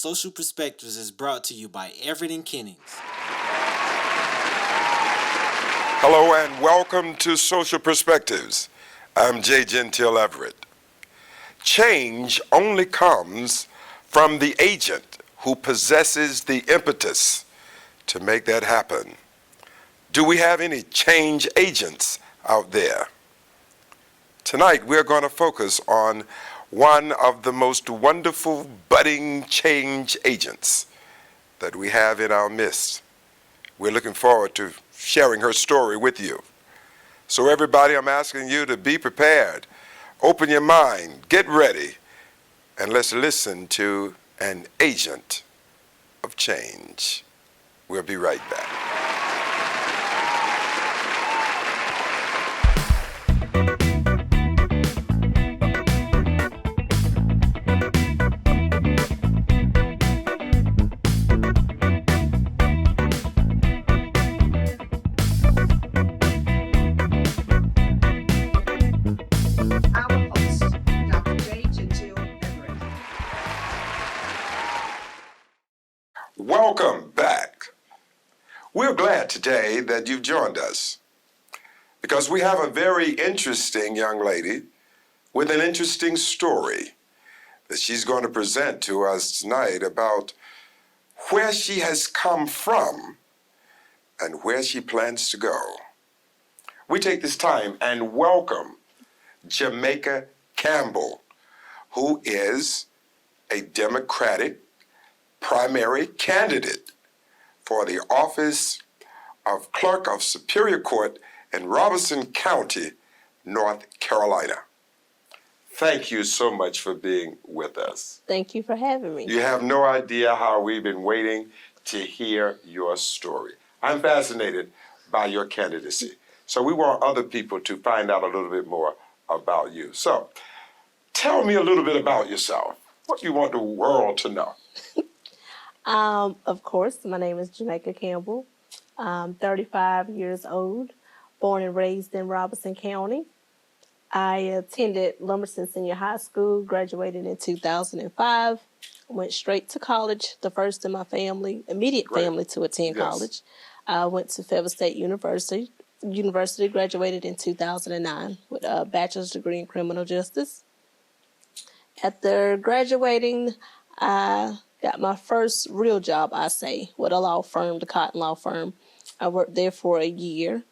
Social Perspectives is brought to you by Everett and Kennings. Hello and welcome to Social Perspectives. I'm J. Gentile Everett. Change only comes from the agent who possesses the impetus to make that happen. Do we have any change agents out there? Tonight we're going to focus on one of the most wonderful budding change agents that we have in our midst. We're looking forward to sharing her story with you. So everybody, I'm asking you to be prepared. Open your mind, get ready, and let's listen to an agent of change. We'll be right back. Welcome back. We're glad today that you've joined us because we have a very interesting young lady with an interesting story that she's going to present to us tonight about where she has come from and where she plans to go. We take this time and welcome Jamaica Campbell, who is a Democratic primary candidate for the office of Clerk of Superior Court in Robeson County, North Carolina. Thank you so much for being with us. Thank you for having me. You have no idea how we've been waiting to hear your story. I'm fascinated by your candidacy. So we want other people to find out a little bit more about you. So tell me a little bit about yourself. What do you want the world to know? Of course, my name is Jamaica Campbell. I'm 35 years old, born and raised in Robeson County. I attended Lumberton Senior High School, graduated in 2005, went straight to college, the first in my family, immediate family to attend college. I went to Fayetteville State University, graduated in 2009 with a bachelor's degree in criminal justice. After graduating, I got my first real job, I say, with a law firm, the Cotton Law Firm. I worked there for a year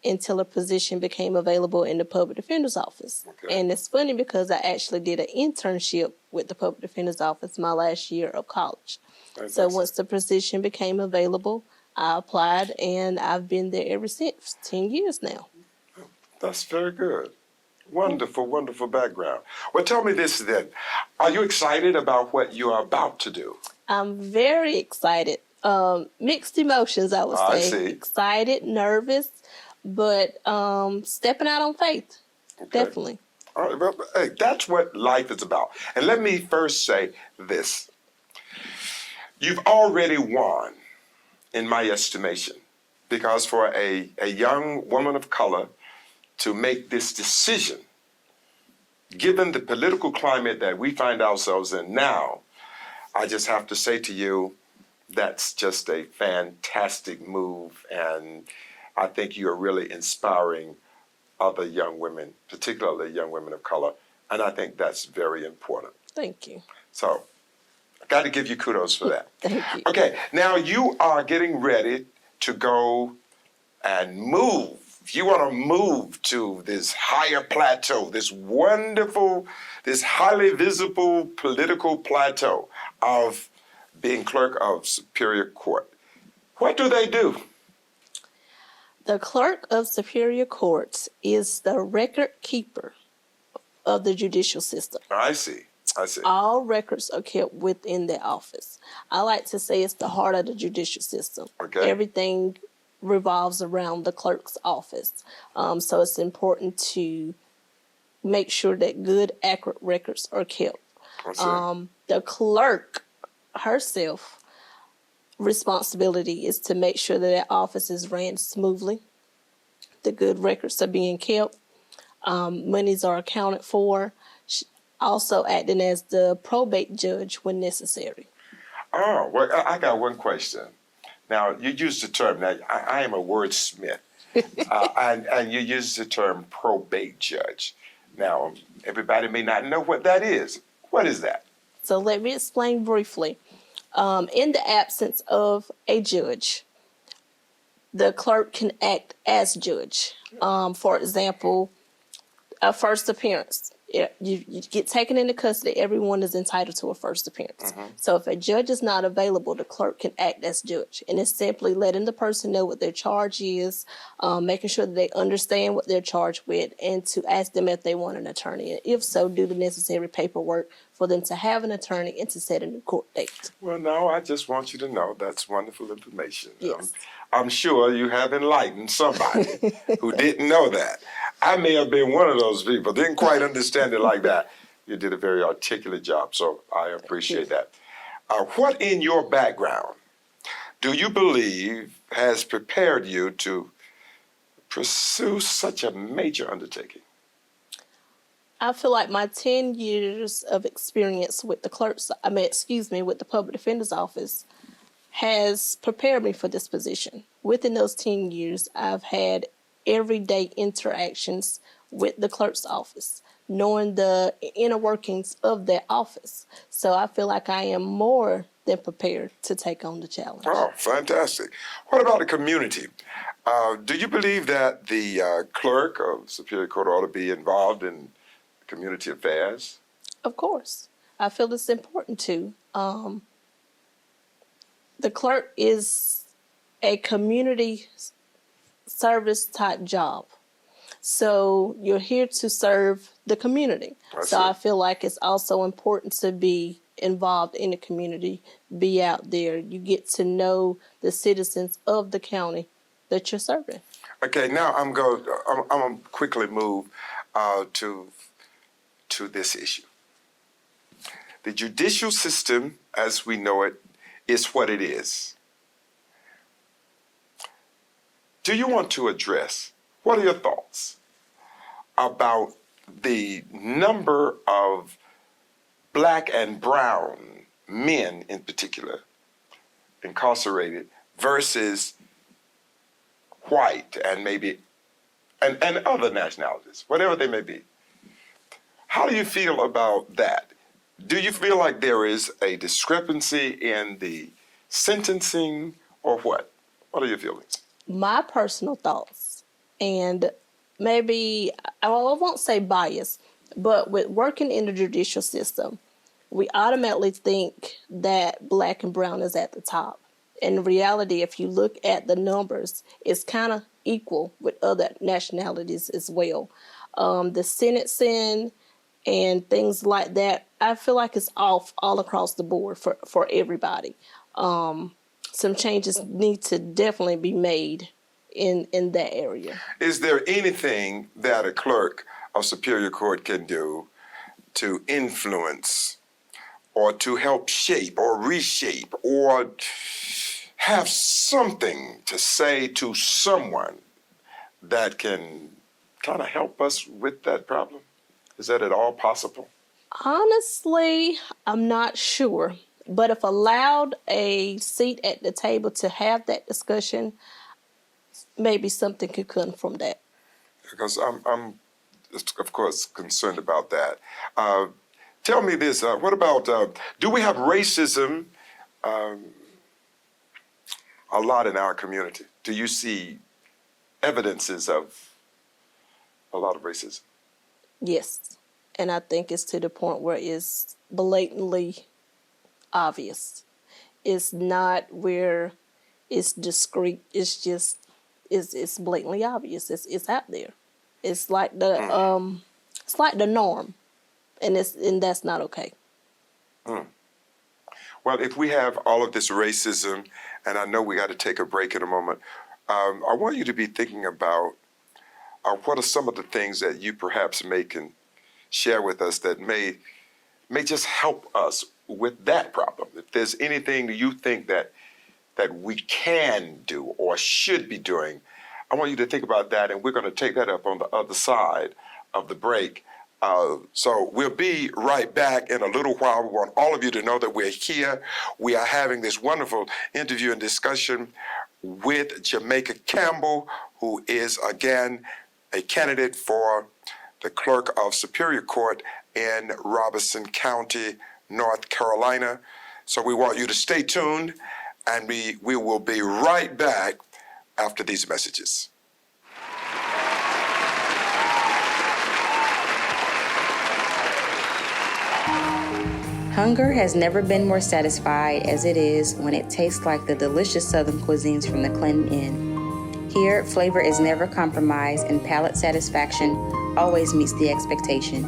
until a position became available in the Public Defender's Office. Okay. And it's funny because I actually did an internship with the Public Defender's Office my last year of college. So once the position became available, I applied, and I've been there ever since, 10 years now. That's very good. Wonderful, wonderful background. Well, tell me this then. Are you excited about what you are about to do? I'm very excited. Mixed emotions, I would say. I see. Excited, nervous, but stepping out on faith. Okay. Definitely. All right, well, hey, that's what life is about. And let me first say this. You've already won, in my estimation, because for a young woman of color to make this decision, given the political climate that we find ourselves in now, I just have to say to you, that's just a fantastic move, and I think you're really inspiring other young women, particularly young women of color, and I think that's very important. Thank you. So, I got to give you kudos for that. Thank you. Okay, now you are getting ready to go and move. You want to move to this higher plateau, this wonderful, this highly visible political plateau of being Clerk of Superior Court. What do they do? The Clerk of Superior Courts is the record keeper of the judicial system. I see. All records are kept within the office. I like to say it's the heart of the judicial system. Okay. Everything revolves around the clerk's office. So it's important to make sure that good, accurate records are kept. The clerk herself responsibility is to make sure that that office is ran smoothly, the good records are being kept, monies are accounted for, also acting as the probate judge when necessary. Oh, well, I got one question. Now, you used the term, now, I am a wordsmith, and you used the term probate judge. Now, everybody may not know what that is. What is that? So let me explain briefly. In the absence of a judge, the clerk can act as judge. For example, a first appearance. You get taken into custody, everyone is entitled to a first appearance. So if a judge is not available, the clerk can act as judge. And it's simply letting the person know what their charge is, making sure that they understand what they're charged with, and to ask them if they want an attorney. And if so, do the necessary paperwork for them to have an attorney and to set a new court date. Well, no, I just want you to know that's wonderful information. Yes. I'm sure you have enlightened somebody who didn't know that. I may have been one of those people, didn't quite understand it like that. You did a very articulate job, so I appreciate that. What in your background do you believe has prepared you to pursue such a major undertaking? I feel like my 10 years of experience with with the public defender's office has prepared me for this position. Within those 10 years, I've had everyday interactions with the clerk's office, knowing the inner workings of that office. So I feel like I am more than prepared to take on the challenge. Oh, fantastic. What about the community? Do you believe that the clerk of Superior Court ought to be involved in community affairs? Of course. I feel it's important to. The clerk is a community service type job. So you're here to serve the community. I feel like it's also important to be involved in the community, be out there. You get to know the citizens of the county that you're serving. Okay, now I'm going to quickly move to this issue. The judicial system, as we know it, is what it is. Do you want to address, what are your thoughts about the number of black and brown men in particular incarcerated versus white and maybe and other nationalities, whatever they may be? How do you feel about that? Do you feel like there is a discrepancy in the sentencing or what? What are your feelings? My personal thoughts, and maybe, I won't say bias, but with working in the judicial system, we automatically think that black and brown is at the top. In reality, if you look at the numbers, it's kind of equal with other nationalities as well. The sentencing and things like that, I feel like it's off all across the board for everybody. Some changes need to definitely be made in that area. Is there anything that a clerk of Superior Court can do to influence or to help shape or reshape or have something to say to someone that can kind of help us with that problem? Is that at all possible? Honestly, I'm not sure. But if allowed a seat at the table to have that discussion, maybe something could come from that. Because I'm of course, concerned about that. Tell me this, what about, do we have racism a lot in our community? Do you see evidences of a lot of racism? Yes. And I think it's to the point where it's blatantly obvious. It's not where it's discreet. It's just it's blatantly obvious. It's out there. It's like the norm, and that's not okay. Well, if we have all of this racism, and I know we got to take a break in a moment, I want you to be thinking about what are some of the things that you perhaps can share with us that may just help us with that problem. If there's anything that you think that we can do or should be doing, I want you to think about that, and we're going to take that up on the other side of the break. So we'll be right back in a little while. We want all of you to know that we're here. We are having this wonderful interview and discussion with Jamaica Campbell, who is, again, a candidate for the Clerk of Superior Court in Robeson County, North Carolina. So we want you to stay tuned, and we will be right back after these messages. Hunger has never been more satisfied as it is when it tastes like the delicious Southern cuisines from the Clinton Inn. Here, flavor is never compromised and palate satisfaction always meets the expectation.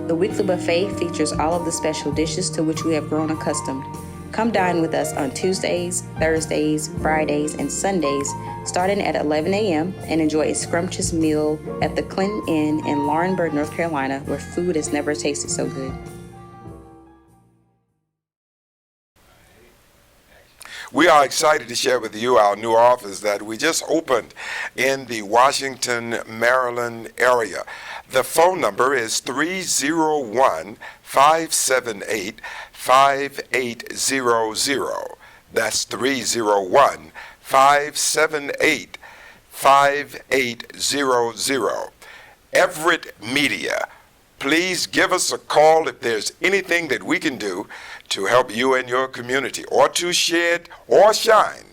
The weekly buffet features all of the special dishes to which we have grown accustomed. Come dine with us on Tuesdays, Thursdays, Fridays, and Sundays, starting at 11 a.m. and enjoy a scrumptious meal at the Clinton Inn in Laurinburg, North Carolina, where food has never tasted so good. We are excited to share with you our new office that we just opened in the Washington, Maryland area. The phone number is 301-578-5800. That's 301-578-5800. Everett Media, please give us a call if there's anything that we can do to help you and your community, or to shed or shine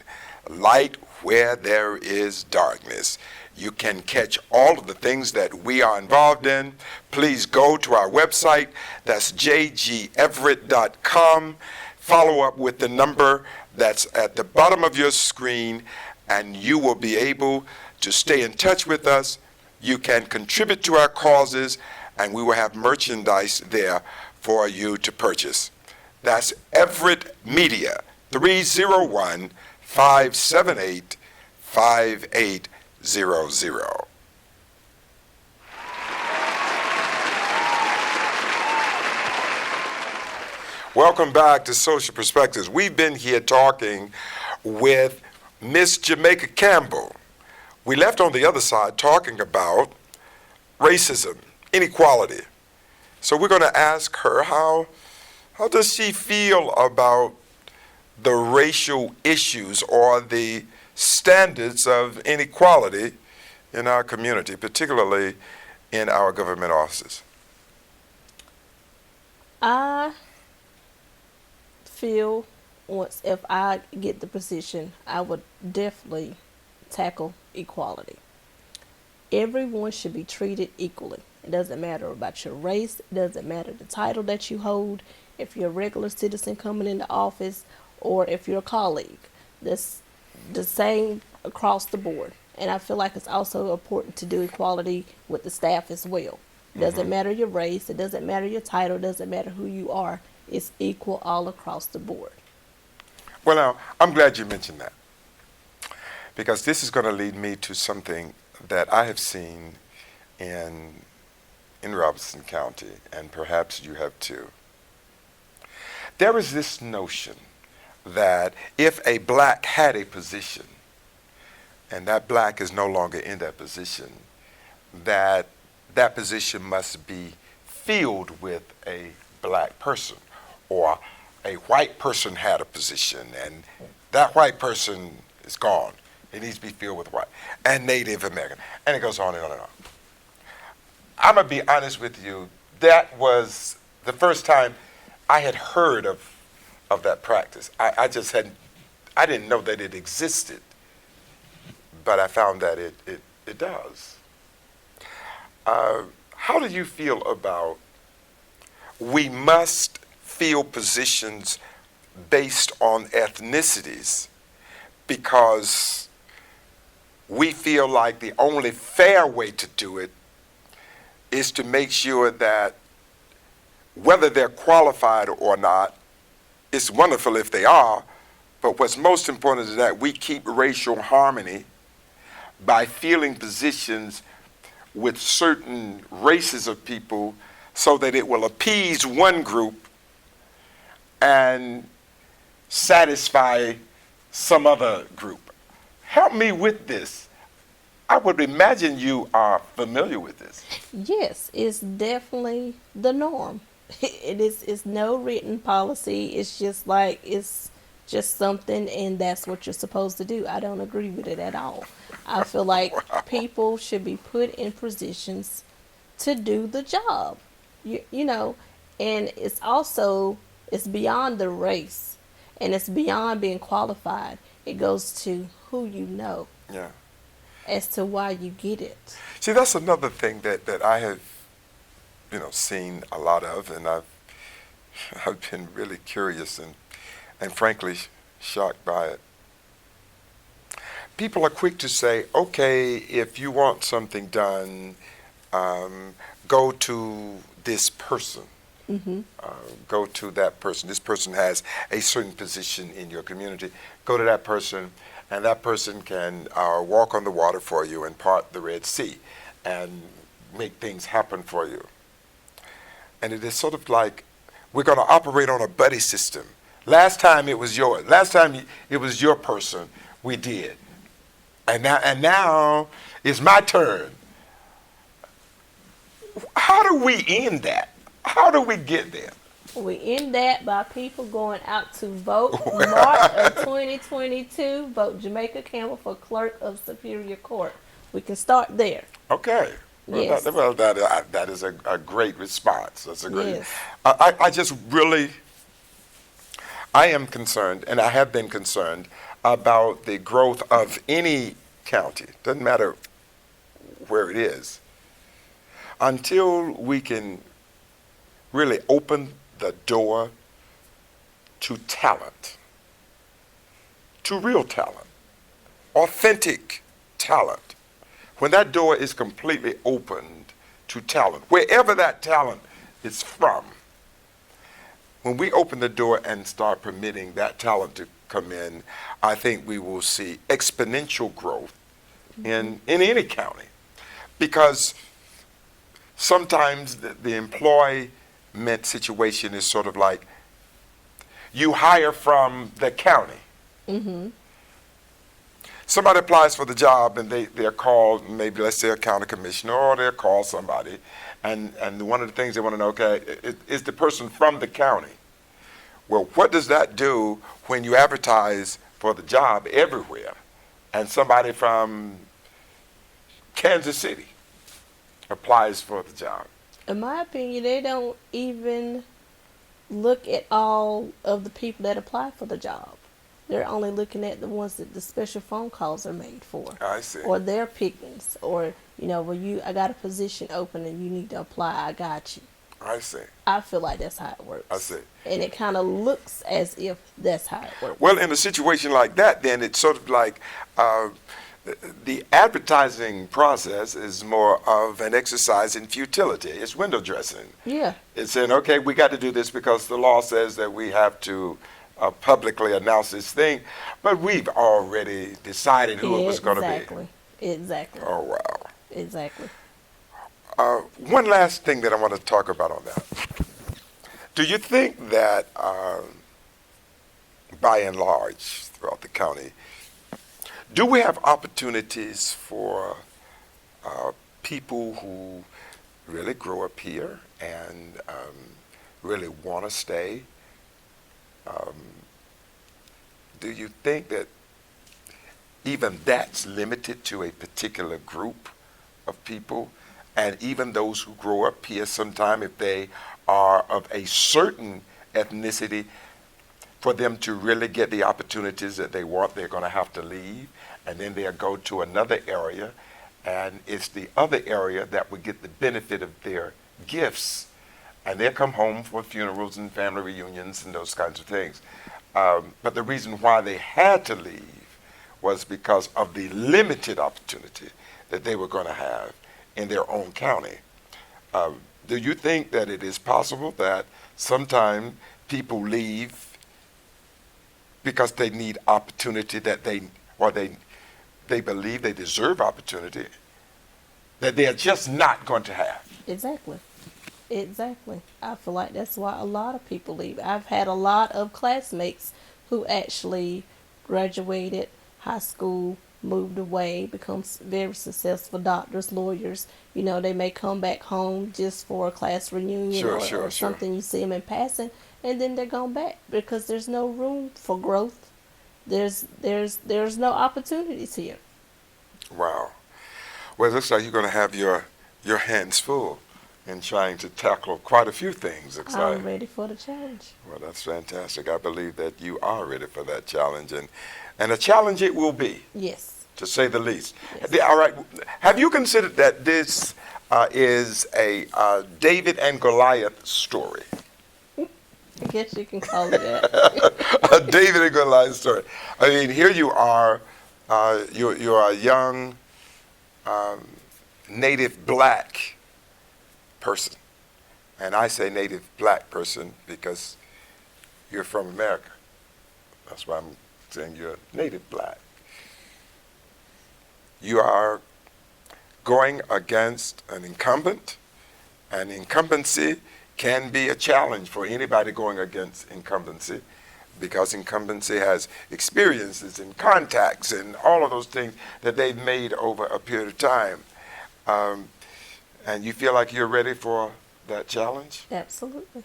light where there is darkness. You can catch all of the things that we are involved in. Please go to our website. That's jgeverett.com. Follow up with the number that's at the bottom of your screen, and you will be able to stay in touch with us. You can contribute to our causes, and we will have merchandise there for you to purchase. That's Everett Media, 301-578-5800. Welcome back to Social Perspectives. We've been here talking with Miss Jamaica Campbell. We left on the other side talking about racism, inequality. So we're going to ask her how does she feel about the racial issues or the standards of inequality in our community, particularly in our government offices? I feel if I get the position, I would definitely tackle equality. Everyone should be treated equally. It doesn't matter about your race. It doesn't matter the title that you hold. If you're a regular citizen coming into office, or if you're a colleague, that's the same across the board. And I feel like it's also important to do equality with the staff as well. It doesn't matter your race. It doesn't matter your title. It doesn't matter who you are. It's equal all across the board. Well, now, I'm glad you mentioned that, because this is going to lead me to something that I have seen in Robeson County, and perhaps you have too. There is this notion that if a black had a position, and that black is no longer in that position, that that position must be filled with a black person, or a white person had a position, and that white person is gone. It needs to be filled with white and Native American, and it goes on and on and on. I'm gonna be honest with you. That was the first time I had heard of that practice. I didn't know that it existed, but I found that it does. How do you feel about we must fill positions based on ethnicities because we feel like the only fair way to do it is to make sure that whether they're qualified or not, it's wonderful if they are, but what's most important is that we keep racial harmony by filling positions with certain races of people so that it will appease one group and satisfy some other group. Help me with this. I would imagine you are familiar with this. Yes, it's definitely the norm. It's no written policy. It's just like it's just something and that's what you're supposed to do. I don't agree with it at all. I feel like people should be put in positions to do the job. You know, and it's beyond the race and it's beyond being qualified. It goes to who you know Yeah. as to why you get it. See, that's another thing that I have, seen a lot of, and I've been really curious and frankly shocked by it. People are quick to say, okay, if you want something done, go to this person. Go to that person. This person has a certain position in your community. Go to that person, and that person can walk on the water for you and part the Red Sea and make things happen for you. And it is sort of like we're going to operate on a buddy system. Last time it was yours. Last time it was your person, we did. And now it's my turn. How do we end that? How do we get there? We end that by people going out to vote March of 2022, vote Jamaica Campbell for Clerk of Superior Court. We can start there. Okay. Well, Yes. that is a great response. That's a great. Yes. I just really, I am concerned, and I have been concerned about the growth of any county. Doesn't matter where it is. Until we can really open the door to talent, to real talent, authentic talent. When that door is completely opened to talent, wherever that talent is from, when we open the door and start permitting that talent to come in, I think we will see exponential growth in any county. Because sometimes the employment situation is sort of like you hire from the county. Somebody applies for the job and they're called, maybe let's say a county commissioner, or they're called somebody, and one of the things they want to know, okay, is the person from the county? Well, what does that do when you advertise for the job everywhere and somebody from Kansas City applies for the job? In my opinion, they don't even look at all of the people that apply for the job. They're only looking at the ones that the special phone calls are made for. I see. Or their pickings. Or, I got a position open and you need to apply, I got you. I see. I feel like that's how it works. I see. And it kind of looks as if that's how it works. Well, in a situation like that, then it's sort of like the advertising process is more of an exercise in futility. It's window dressing. Yeah. It's saying, okay, we got to do this because the law says that we have to publicly announce this thing, but we've already decided who it was going to be. Exactly. Oh, wow. Exactly. One last thing that I want to talk about on that. Do you think that, by and large, throughout the county, do we have opportunities for people who really grow up here and really want to stay? Do you think that even that's limited to a particular group of people? And even those who grow up here, sometime if they are of a certain ethnicity, for them to really get the opportunities that they want, they're going to have to leave, and then they'll go to another area, and it's the other area that would get the benefit of their gifts, and they'll come home for funerals and family reunions and those kinds of things. But the reason why they had to leave was because of the limited opportunity that they were going to have in their own county. Do you think that it is possible that sometimes people leave because they need opportunity that they believe they deserve opportunity that they're just not going to have? Exactly. I feel like that's why a lot of people leave. I've had a lot of classmates who actually graduated high school moved away, become very successful doctors, lawyers. You know, they may come back home just for a class reunion Sure, or, sure, or sure. something. You see them in passing, and then they're gone back because there's no room for growth. There's no opportunities here. Wow. Well, it looks like you're going to have your hands full in trying to tackle quite a few things. Exciting. I'm ready for the challenge. Well, that's fantastic. I believe that you are ready for that challenge, and a challenge it will be, Yes. to say the least. Yes. All right. Have you considered that this is a David and Goliath story? I guess you can call it that. A David and Goliath story. I mean, here you are. You're a young native black person. And I say native black person because you're from America. That's why I'm saying you're native black. You are going against an incumbent, and incumbency can be a challenge for anybody going against incumbency, because incumbency has experiences and contacts and all of those things that they've made over a period of time. And you feel like you're ready for that challenge? Absolutely.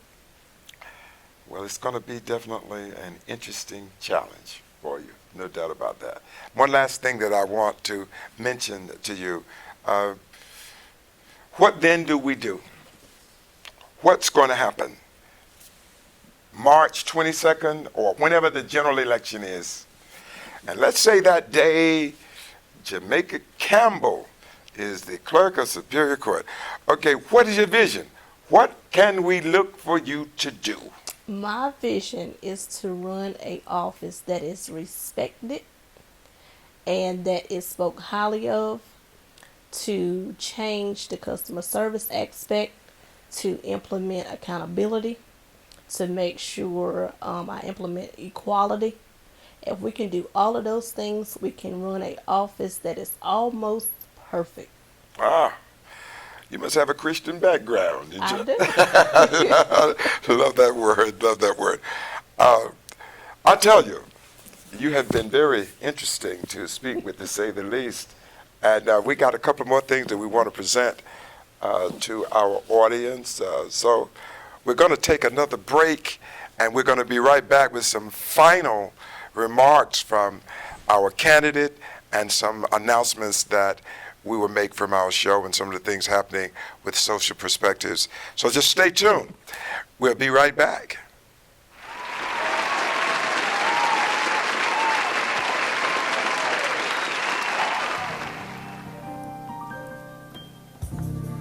Well, it's going to be definitely an interesting challenge for you, no doubt about that. One last thing that I want to mention to you. What then do we do? What's going to happen? March 22nd or whenever the general election is. And let's say that day, Jamaica Campbell is the clerk of Superior Court. Okay, what is your vision? What can we look for you to do? My vision is to run a office that is respected and that is spoke highly of, to change the customer service aspect, to implement accountability, to make sure I implement equality. If we can do all of those things, we can run an office that is almost perfect. Ah, you must have a Christian background. I do. Love that word, love that word. I tell you, you have been very interesting to speak with, to say the least. And we got a couple more things that we want to present to our audience. So we're going to take another break, and we're going to be right back with some final remarks from our candidate and some announcements that we will make from our show and some of the things happening with Social Perspectives. So just stay tuned. We'll be right back.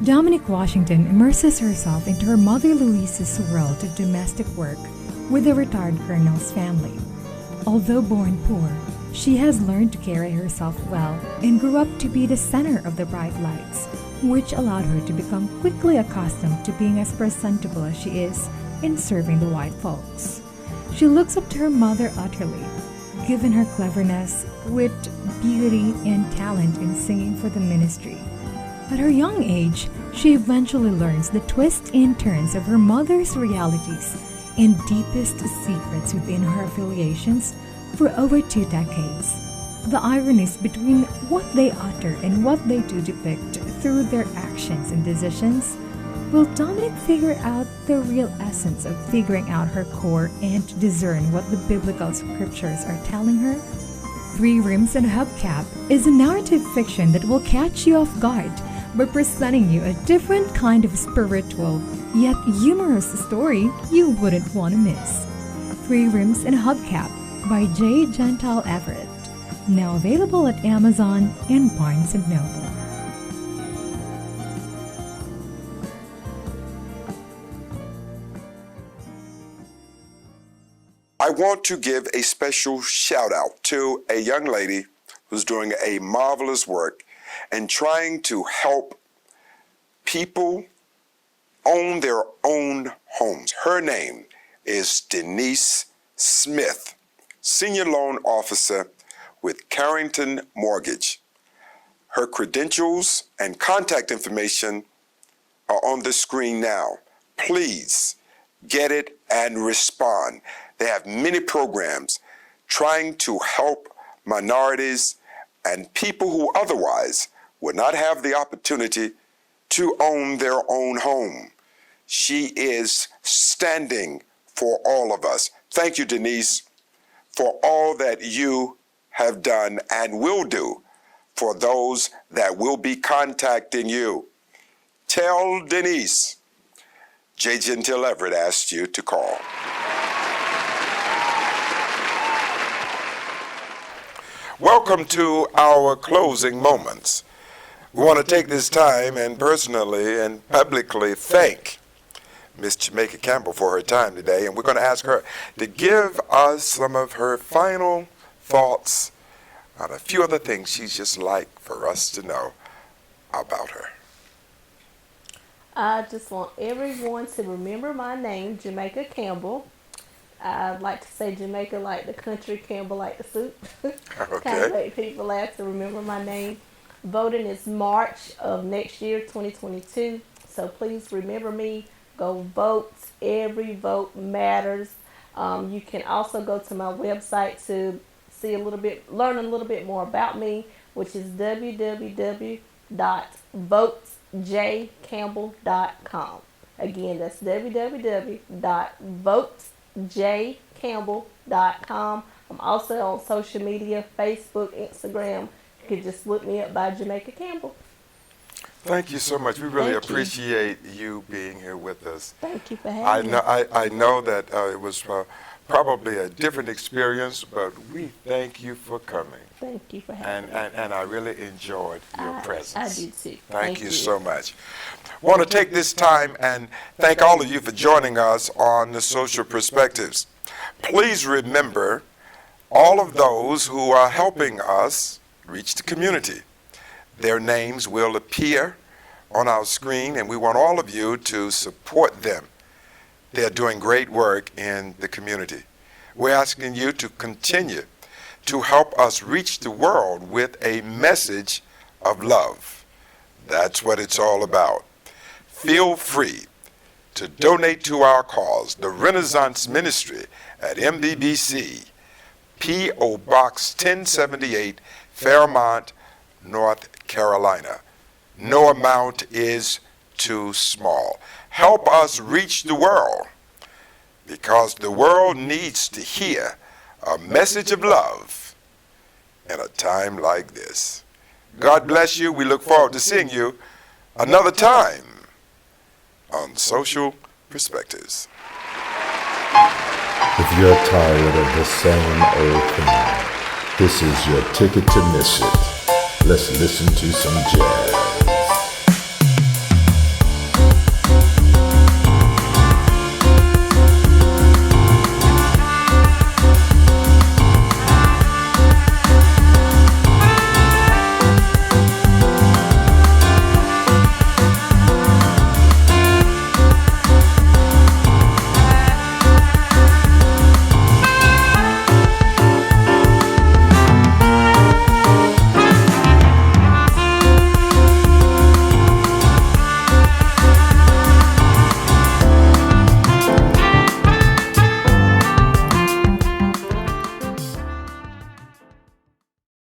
Dominique Washington immerses herself into her mother Louise's world of domestic work with the retired colonel's family. Although born poor, she has learned to carry herself well and grew up to be the center of the bright lights, which allowed her to become quickly accustomed to being as presentable as she is in serving the white folks. She looks up to her mother utterly, given her cleverness, wit, beauty, and talent in singing for the ministry. At her young age, she eventually learns the twists and turns of her mother's realities and deepest secrets within her affiliations for over 2 decades. The ironies between what they utter and what they do depict through their actions and decisions. Will Dominique figure out the real essence of figuring out her core and discern what the biblical scriptures are telling her? 3 Rooms and a Hubcap is a narrative fiction that will catch you off guard by presenting you a different kind of spiritual, yet humorous story you wouldn't want to miss. 3 Rooms and a Hubcap by J. Gentile Everett. Now available at Amazon and Barnes & Noble. I want to give a special shout out to a young lady who's doing a marvelous work and trying to help people own their own homes. Her name is Denise Smith, Senior Loan Officer with Carrington Mortgage. Her credentials and contact information are on the screen now. Please get it and respond. They have many programs trying to help minorities and people who otherwise would not have the opportunity to own their own home. She is standing for all of us. Thank you, Denise, for all that you have done and will do for those that will be contacting you. Tell Denise, J. Gentile Everett asked you to call. Welcome to our closing moments. We want to take this time and personally and publicly thank Miss Jamaica Campbell for her time today, and we're going to ask her to give us some of her final thoughts on a few other things she'd just like for us to know about her. I just want everyone to remember my name, Jamaica Campbell. I'd like to say Jamaica like the country, Campbell like the soup. Okay. Kind of make people laugh to remember my name. Voting is March of next year, 2022. So please remember me. Go vote. Every vote matters. You can also go to my website to see learn a little bit more about me, which is www.votejcampbell.com. Again, that's www.votejcampbell.com. I'm also on social media, Facebook, Instagram. You can just look me up by Jamaica Campbell. Thank you so much. We really Thank you. appreciate you being here with us. Thank you for having me. I know that it was probably a different experience, but we thank you for coming. Thank you for having me. And I really enjoyed your presence. I do too. Thank you so much. Want to take this time and thank all of you for joining us on the Social Perspectives. Please remember all of those who are helping us reach the community. Their names will appear on our screen, and we want all of you to support them. They're doing great work in the community. We're asking you to continue to help us reach the world with a message of love. That's what it's all about. Feel free to donate to our cause, the Renaissance Ministry at MBBC, P.O. Box 1078, Fairmont, North Carolina. No amount is too small. Help us reach the world, because the world needs to hear a message of love in a time like this. God bless you. We look forward to seeing you another time on Social Perspectives. If you're tired of the same old thing, this is your ticket to miss it. Let's listen to some jazz.